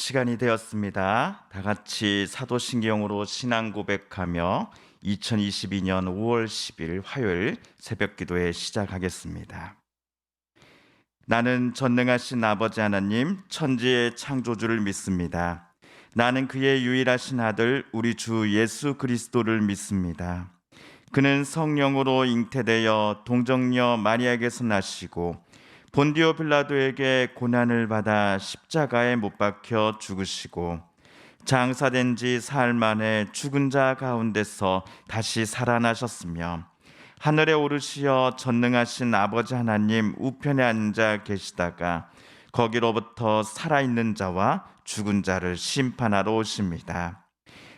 시간이 되었습니다. 다 같이 사도신경으로 신앙 고백하며 2022년 5월 10일 화요일 새벽 기도회 시작하겠습니다. 나는 전능하신 아버지 하나님, 천지의 창조주를 믿습니다. 나는 그의 유일하신 아들 우리 주 예수 그리스도를 믿습니다. 그는 성령으로 잉태되어 동정녀 마리아에게서 나시고 본디오 빌라도에게 고난을 받아 십자가에 못 박혀 죽으시고 장사된 지 사흘 만에 죽은 자 가운데서 다시 살아나셨으며 하늘에 오르시어 전능하신 아버지 하나님 우편에 앉아 계시다가 거기로부터 살아있는 자와 죽은 자를 심판하러 오십니다.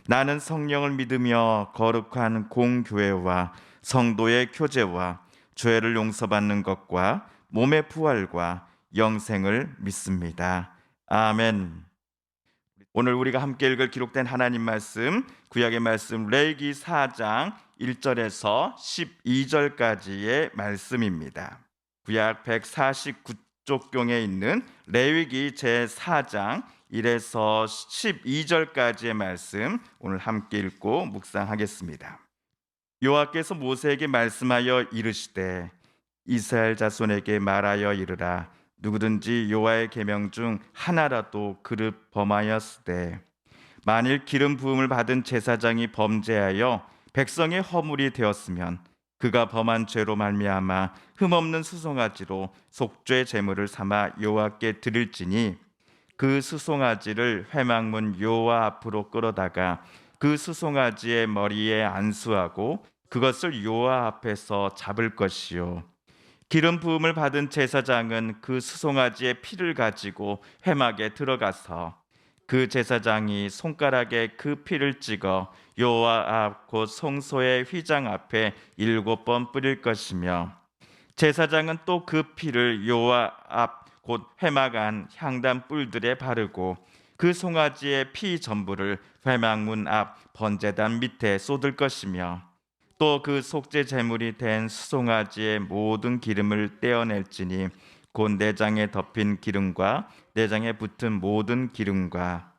나는 성령을 믿으며 거룩한 공교회와 성도의 교제와 죄를 용서받는 것과 몸의 부활과 영생을 믿습니다. 아멘. 오늘 우리가 함께 읽을 기록된 하나님 말씀, 구약의 말씀 레위기 4장 1절에서 12절까지의 말씀입니다. 구약 149쪽경에 있는 레위기 제4장 1에서 12절까지의 말씀 오늘 함께 읽고 묵상하겠습니다. 여호와께서 모세에게 말씀하여 이르시되 이스라엘 자손에게 말하여 이르라. 누구든지 여호와의 계명 중 하나라도 그릇 범하였으되 만일 기름 부음을 받은 제사장이 범죄하여 백성의 허물이 되었으면 그가 범한 죄로 말미암아 흠없는 수송아지로 속죄 제물을 삼아 여호와께 드릴지니 그 수송아지를 회막문 여호와 앞으로 끌어다가 그 수송아지의 머리에 안수하고 그것을 여호와 앞에서 잡을 것이요 기름 부음을 받은 제사장은 그 수송아지의 피를 가지고 회막에 들어가서 그 제사장이 손가락에 그 피를 찍어 여호와 앞 곧 성소의 휘장 앞에 7번 뿌릴 것이며 제사장은 또 그 피를 여호와 앞 곧 회막 안 향단 뿔들에 바르고 그 송아지의 피 전부를 회막문 앞 번제단 밑에 쏟을 것이며 또 그 속죄 제물이 된 수송아지의 모든 기름을 떼어낼지니 곧 내장에 덮인 기름과 내장에 붙은 모든 기름과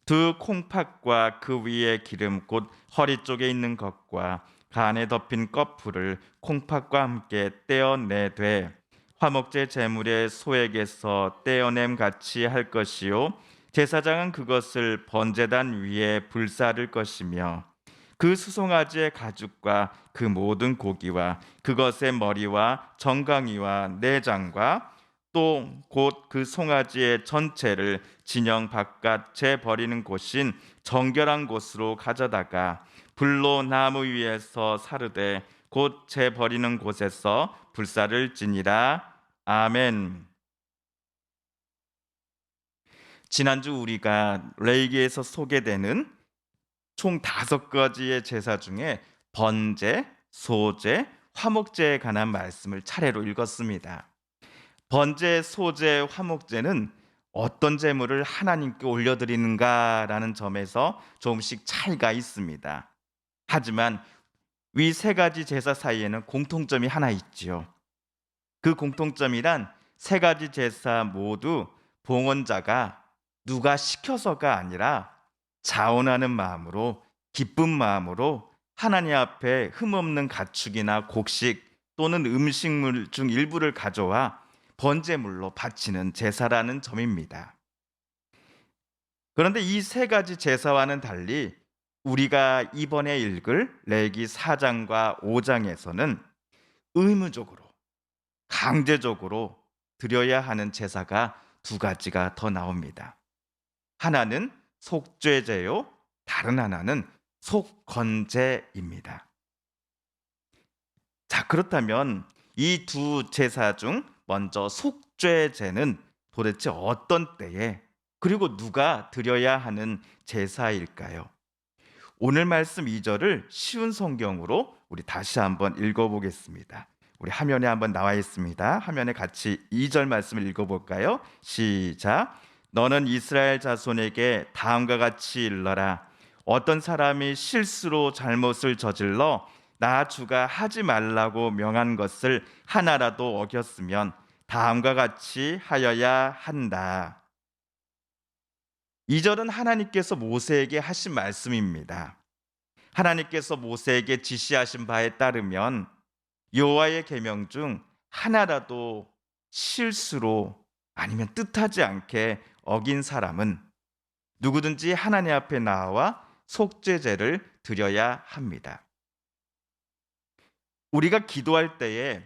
두 콩팥과 그 위에 기름 곧 허리 쪽에 있는 것과 간에 덮인 꺼풀을 콩팥과 함께 떼어내되 화목제 제물의 소액에서 떼어냄 같이 할 것이요 제사장은 그것을 번제단 위에 불사를 것이며 그 수송아지의 가죽과 그 모든 고기와 그것의 머리와 정강이와 내장과 또 곧 그 송아지의 전체를 진영 바깥에 버리는 곳인 정결한 곳으로 가져다가 불로 나무 위에서 사르되 곧 재 버리는 곳에서 불사를 지니라. 아멘. 지난주 우리가 레위기에서 소개되는 총 5가지의 제사 중에 번제, 소제, 화목제에 관한 말씀을 차례로 읽었습니다. 번제, 소제, 화목제는 어떤 제물을 하나님께 올려드리는가라는 점에서 조금씩 차이가 있습니다. 하지만 위 3가지 제사 사이에는 공통점이 하나 있지요. 그 공통점이란 3가지 제사 모두 봉헌자가 누가 시켜서가 아니라 자원하는 마음으로 기쁜 마음으로 하나님 앞에 흠없는 가축이나 곡식 또는 음식물 중 일부를 가져와 번제물로 바치는 제사라는 점입니다. 그런데 이 3가지 제사와는 달리 우리가 이번에 읽을 레위기 4장과 5장에서는 의무적으로 강제적으로 드려야 하는 제사가 2가지가 더 나옵니다. 하나는 속죄제요, 다른 하나는 속건제입니다. 자, 그렇다면 이 2 제사 중 먼저 속죄제는 도대체 어떤 때에 그리고 누가 드려야 하는 제사일까요? 오늘 말씀 2절을 쉬운 성경으로 우리 다시 한번 읽어보겠습니다. 우리 화면에 한번 나와 있습니다. 화면에 같이 2절 말씀을 읽어볼까요? 시작. 너는 이스라엘 자손에게 다음과 같이 일러라. 어떤 사람이 실수로 잘못을 저질러 나 주가 하지 말라고 명한 것을 하나라도 어겼으면 다음과 같이 하여야 한다. 이 절은 하나님께서 모세에게 하신 말씀입니다. 하나님께서 모세에게 지시하신 바에 따르면 여호와의 계명 중 하나라도 실수로 아니면 뜻하지 않게 어긴 사람은 누구든지 하나님 앞에 나와 속죄제를 드려야 합니다. 우리가 기도할 때에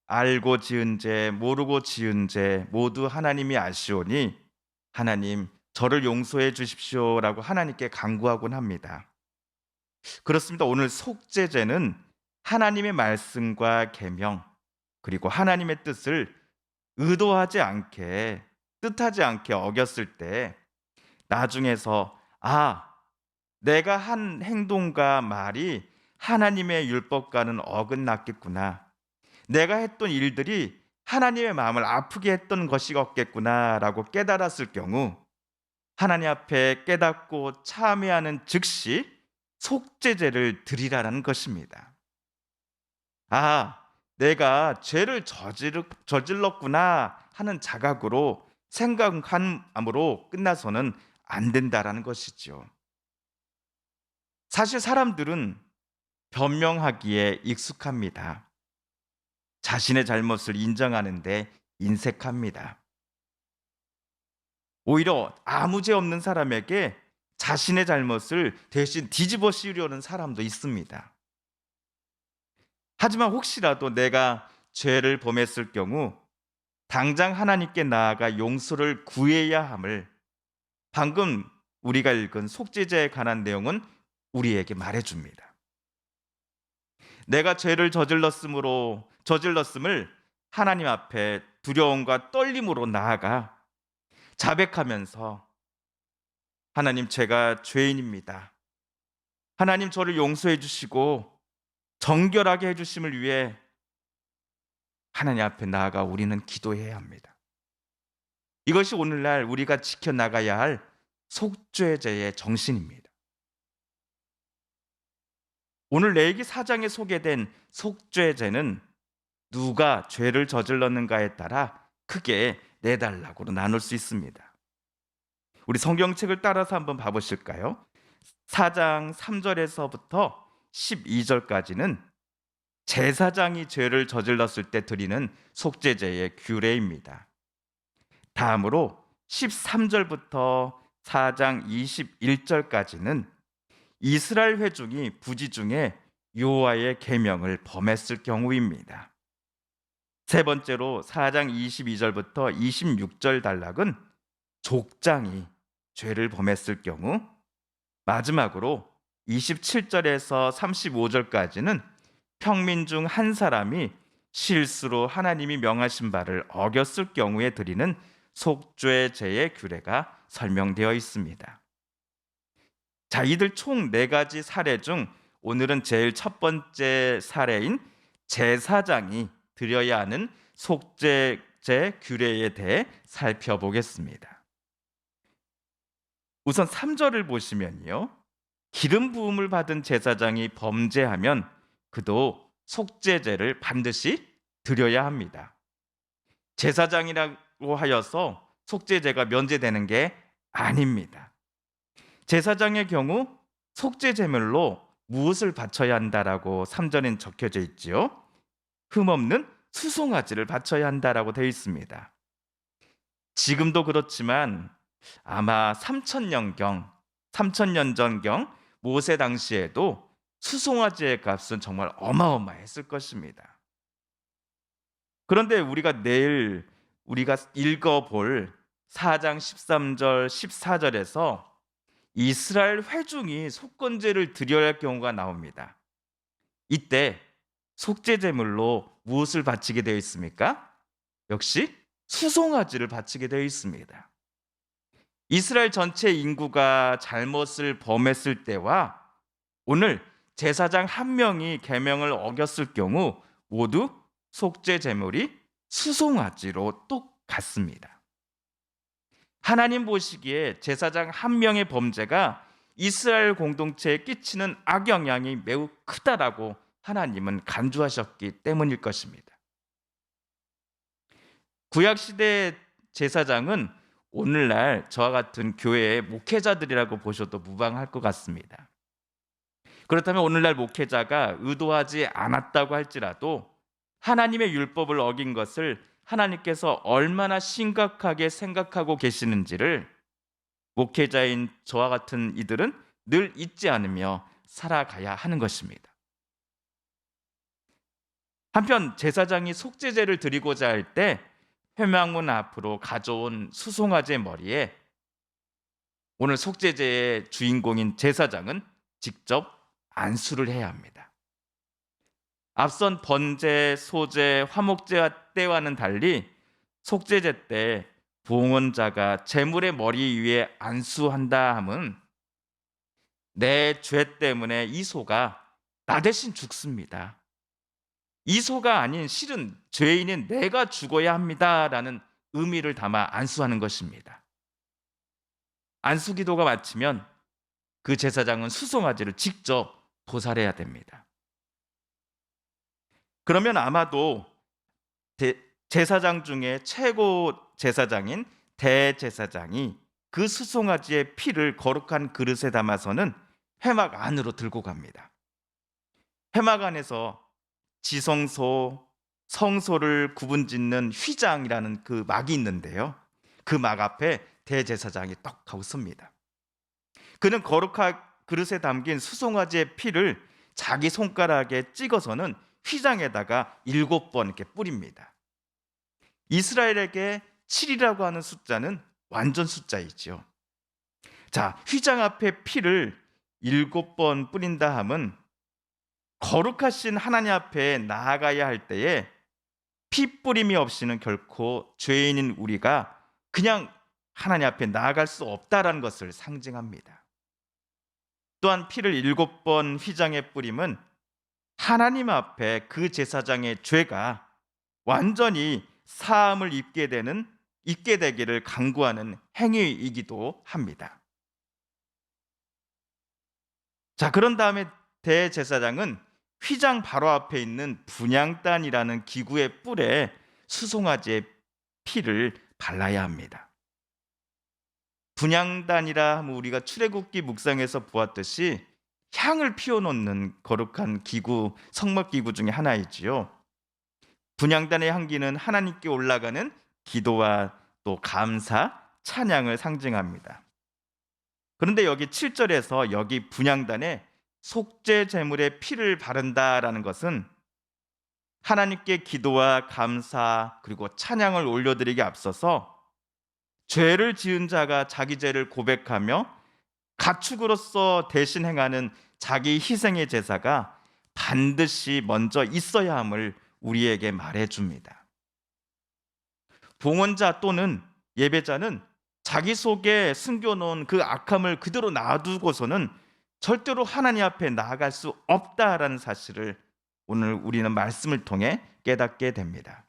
알고 지은 죄, 모르고 지은 죄 모두 하나님이 아시오니 하나님 저를 용서해 주십시오라고 하나님께 간구하곤 합니다. 그렇습니다. 오늘 속죄제는 하나님의 말씀과 계명 그리고 하나님의 뜻을 의도하지 않게 뜻하지 않게 어겼을 때 나중에서 내가 한 행동과 말이 하나님의 율법과는 어긋났겠구나. 내가 했던 일들이 하나님의 마음을 아프게 했던 것이었겠구나라고 깨달았을 경우 하나님 앞에 깨닫고 참회하는 즉시 속죄제를 드리라는 것입니다. 내가 죄를 저질렀구나 하는 자각으로 생각함으로 끝나서는 안 된다라는 것이죠. 사실 사람들은 변명하기에 익숙합니다. 자신의 잘못을 인정하는데 인색합니다. 오히려 아무 죄 없는 사람에게 자신의 잘못을 대신 뒤집어 씌우려는 사람도 있습니다. 하지만 혹시라도 내가 죄를 범했을 경우 당장 하나님께 나아가 용서를 구해야 함을 방금 우리가 읽은 속죄제에 관한 내용은 우리에게 말해줍니다. 내가 죄를 저질렀음을 하나님 앞에 두려움과 떨림으로 나아가 자백하면서 하나님 제가 죄인입니다. 하나님 저를 용서해 주시고 정결하게 해 주심을 위해 하나님 앞에 나아가 우리는 기도해야 합니다. 이것이 오늘날 우리가 지켜나가야 할 속죄제의 정신입니다. 오늘 레위기 4장에 소개된 속죄제는 누가 죄를 저질렀는가에 따라 크게 네 단락으로 나눌 수 있습니다. 우리 성경책을 따라서 한번 봐보실까요? 4장 3절에서부터 12절까지는 제사장이 죄를 저질렀을 때 드리는 속죄제의 규례입니다. 다음으로 13절부터 4장 21절까지는 이스라엘 회중이 부지 중에 여호와의 계명을 범했을 경우입니다. 세 번째로 4장 22절부터 26절 단락은 족장이 죄를 범했을 경우, 마지막으로 27절에서 35절까지는 평민 중 한 사람이 실수로 하나님이 명하신 바를 어겼을 경우에 드리는 속죄제의 규례가 설명되어 있습니다. 자, 이들 총 4가지 사례 중 오늘은 제일 첫 번째 사례인 제사장이 드려야 하는 속죄제 규례에 대해 살펴보겠습니다. 우선 3절을 보시면요. 기름 부음을 받은 제사장이 범죄하면 그도 속죄제를 반드시 드려야 합니다. 제사장이라고 하여서 속죄제가 면제되는 게 아닙니다. 제사장의 경우 속죄제물로 무엇을 바쳐야 한다라고 3절엔 적혀져 있지요? 흠없는 수송아지를 바쳐야 한다라고 되어 있습니다. 지금도 그렇지만 아마 3000년 전경 모세 당시에도 수송아지의 값은 정말 어마어마했을 것입니다. 그런데 내일 우리가 읽어볼 4장 13절 14절에서 이스라엘 회중이 속건제를 드려야 할 경우가 나옵니다. 이때 속죄제물로 무엇을 바치게 되어 있습니까? 역시 수송아지를 바치게 되어 있습니다. 이스라엘 전체 인구가 잘못을 범했을 때와 오늘 제사장 한 명이 계명을 어겼을 경우 모두 속죄제물이 수송아지로 똑같습니다. 하나님 보시기에 제사장 한 명의 범죄가 이스라엘 공동체에 끼치는 악영향이 매우 크다라고 하나님은 간주하셨기 때문일 것입니다. 구약시대 제사장은 오늘날 저와 같은 교회의 목회자들이라고 보셔도 무방할 것 같습니다. 그렇다면 오늘날 목회자가 의도하지 않았다고 할지라도 하나님의 율법을 어긴 것을 하나님께서 얼마나 심각하게 생각하고 계시는지를 목회자인 저와 같은 이들은 늘 잊지 않으며 살아가야 하는 것입니다. 한편 제사장이 속죄제를 드리고자 할 때 회막문 앞으로 가져온 수송아지 머리에 오늘 속죄제의 주인공인 제사장은 직접 안수를 해야 합니다. 앞선 번제, 소제, 화목제 때와는 달리 속죄제 때 봉헌자가 제물의 머리 위에 안수한다 함은 내 죄 때문에 이 소가 나 대신 죽습니다. 이 소가 아닌 실은 죄인인 내가 죽어야 합니다라는 의미를 담아 안수하는 것입니다. 안수 기도가 마치면 그 제사장은 수송아지를 직접 도살해야 됩니다. 그러면 아마도 제사장 중에 최고 제사장인 대제사장이 그 수송아지의 피를 거룩한 그릇에 담아서는 회막 안으로 들고 갑니다. 회막 안에서 지성소, 성소를 구분짓는 휘장이라는 그 막이 있는데요. 그 막 앞에 대제사장이 떡 하고 섭니다. 그는 거룩한 그릇에 담긴 수송아지의 피를 자기 손가락에 찍어서는 휘장에다가 7번 이렇게 뿌립니다. 이스라엘에게 7이라고 하는 숫자는 완전 숫자이지요. 자, 휘장 앞에 피를 7번 뿌린다 함은 거룩하신 하나님 앞에 나아가야 할 때에 피 뿌림이 없이는 결코 죄인인 우리가 그냥 하나님 앞에 나아갈 수 없다라는 것을 상징합니다. 또한 피를 7번 휘장에 뿌림은 하나님 앞에 그 제사장의 죄가 완전히 사함을 입게 되기를 간구하는 행위이기도 합니다. 자, 그런 다음에 대제사장은 휘장 바로 앞에 있는 분향단이라는 기구의 뿔에 수송아지의 피를 발라야 합니다. 분향단이라 하면 우리가 출애굽기 묵상에서 보았듯이 향을 피워놓는 거룩한 기구, 성막 기구 중에 하나이지요. 분향단의 향기는 하나님께 올라가는 기도와 또 감사, 찬양을 상징합니다. 그런데 여기 7절에서 여기 분향단에 속죄 제물의 피를 바른다라는 것은 하나님께 기도와 감사 그리고 찬양을 올려드리기 앞서서 죄를 지은 자가 자기 죄를 고백하며 가축으로서 대신 행하는 자기 희생의 제사가 반드시 먼저 있어야 함을 우리에게 말해줍니다. 봉헌자 또는 예배자는 자기 속에 숨겨놓은 그 악함을 그대로 놔두고서는 절대로 하나님 앞에 나아갈 수 없다라는 사실을 오늘 우리는 말씀을 통해 깨닫게 됩니다.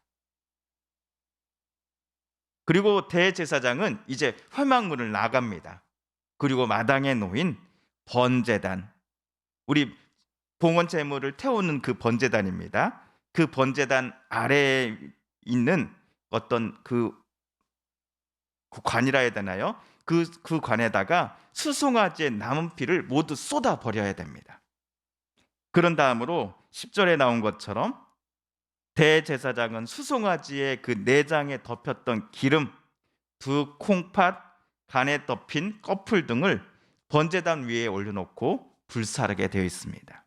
그리고 대제사장은 이제 회막문을 나갑니다. 그리고 마당에 놓인 번제단, 우리 봉헌 제물을 태우는 그 번제단입니다. 그 번제단 아래에 있는 어떤 그 관이라 해야 되나요? 그 관에다가 수송아지의 남은 피를 모두 쏟아 버려야 됩니다. 그런 다음으로 10절에 나온 것처럼 대제사장은 수송아지의 그 내장에 덮였던 기름, 두 콩팥, 간에 덮인 꺼풀 등을 번제단 위에 올려놓고 불사르게 되어 있습니다.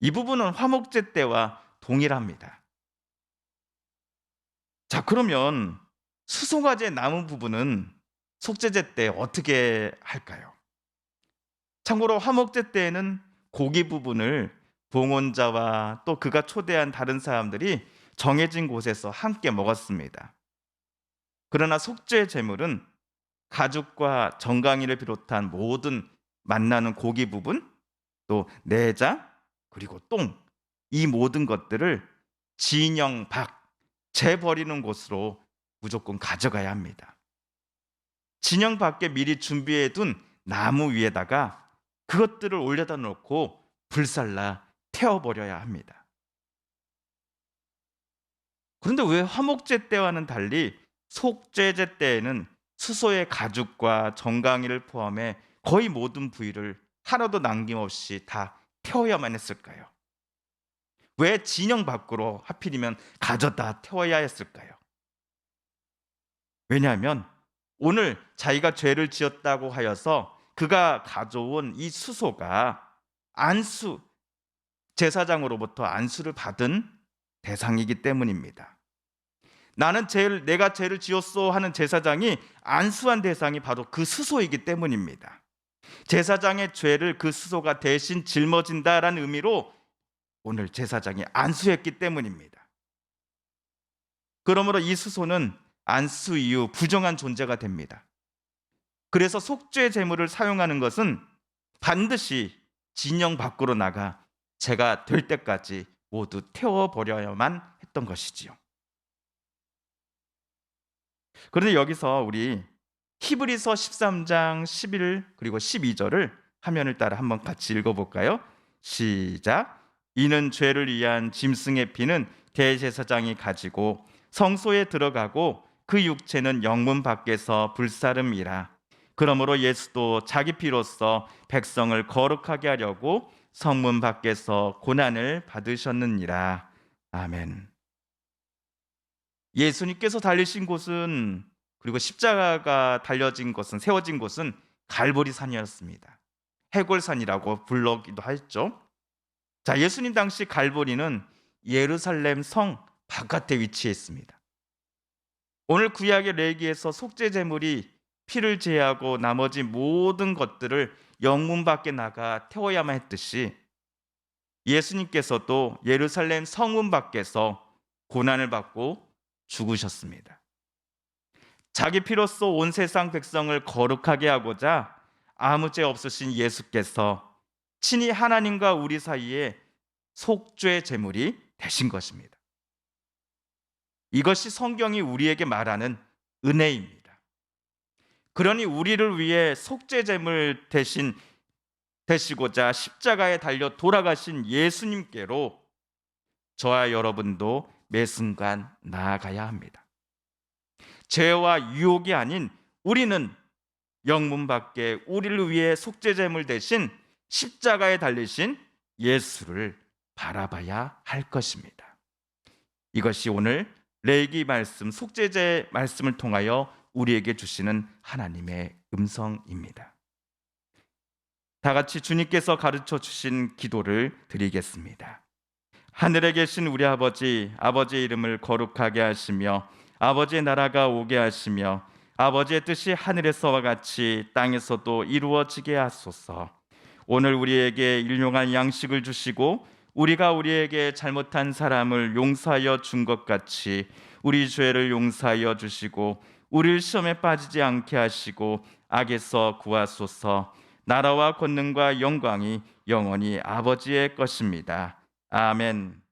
이 부분은 화목제 때와 동일합니다. 자, 그러면 수송아지의 남은 부분은 속죄제 때 어떻게 할까요? 참고로 화목제 때에는 고기 부분을 봉헌자와 또 그가 초대한 다른 사람들이 정해진 곳에서 함께 먹었습니다. 그러나 속죄 제물은 가죽과 정강이를 비롯한 모든 만나는 고기 부분, 또 내장, 그리고 똥, 이 모든 것들을 진영 밖, 재 버리는 곳으로 무조건 가져가야 합니다. 진영 밖에 미리 준비해 둔 나무 위에다가 그것들을 올려다 놓고 불살라 태워버려야 합니다. 그런데 왜 화목제 때와는 달리 속죄제 때에는 수소의 가죽과 정강이를 포함해 거의 모든 부위를 하나도 남김없이 다 태워야만 했을까요? 왜 진영 밖으로 하필이면 가져다 태워야 했을까요? 왜냐하면 오늘 자기가 죄를 지었다고 하여서 그가 가져온 이 수소가 안수, 제사장으로부터 안수를 받은 대상이기 때문입니다. 내가 죄를 지었소 하는 제사장이 안수한 대상이 바로 그 수소이기 때문입니다. 제사장의 죄를 그 수소가 대신 짊어진다라는 의미로 오늘 제사장이 안수했기 때문입니다. 그러므로 이 수소는 안수 이후 부정한 존재가 됩니다. 그래서 속죄 제물을 사용하는 것은 반드시 진영 밖으로 나가 죄가 될 때까지 모두 태워버려야만 했던 것이지요. 그런데 여기서 우리 히브리서 13장 11 그리고 12절을 화면을 따라 한번 같이 읽어볼까요? 시작. 이는 죄를 위한 짐승의 피는 대제사장이 가지고 성소에 들어가고 그 육체는 영문 밖에서 불사름이라. 그러므로 예수도 자기 피로써 백성을 거룩하게 하려고 성문 밖에서 고난을 받으셨느니라. 아멘. 예수님께서 달리신 곳은, 그리고 십자가가 달려진 곳은, 세워진 곳은 갈보리산이었습니다. 해골산이라고 불러기도 했죠. 자, 예수님 당시 갈보리는 예루살렘 성 바깥에 위치해 있습니다. 오늘 구약의 레위기에서 속죄 제물이 피를 제하고 나머지 모든 것들을 영문 밖에 나가 태워야만 했듯이 예수님께서도 예루살렘 성문 밖에서 고난을 받고 죽으셨습니다. 자기 피로써 온 세상 백성을 거룩하게 하고자 아무 죄 없으신 예수께서 친히 하나님과 우리 사이에 속죄 제물이 되신 것입니다. 이것이 성경이 우리에게 말하는 은혜입니다. 그러니 우리를 위해 속죄 제물 되시고자 십자가에 달려 돌아가신 예수님께로 저와 여러분도 매 순간 나아가야 합니다. 죄와 유혹이 아닌 우리는 영문 밖에 우리를 위해 속죄 제물 대신 십자가에 달리신 예수를 바라봐야 할 것입니다. 이것이 오늘 레위기 말씀, 속죄제 말씀을 통하여 우리에게 주시는 하나님의 음성입니다. 다 같이 주님께서 가르쳐 주신 기도를 드리겠습니다. 하늘에 계신 우리 아버지, 아버지의 이름을 거룩하게 하시며 아버지의 나라가 오게 하시며 아버지의 뜻이 하늘에서와 같이 땅에서도 이루어지게 하소서. 오늘 우리에게 일용할 양식을 주시고 우리가 우리에게 잘못한 사람을 용서하여 준 것 같이 우리 죄를 용서하여 주시고 우리를 시험에 빠지지 않게 하시고 악에서 구하소서. 나라와 권능과 영광이 영원히 아버지의 것입니다. 아멘.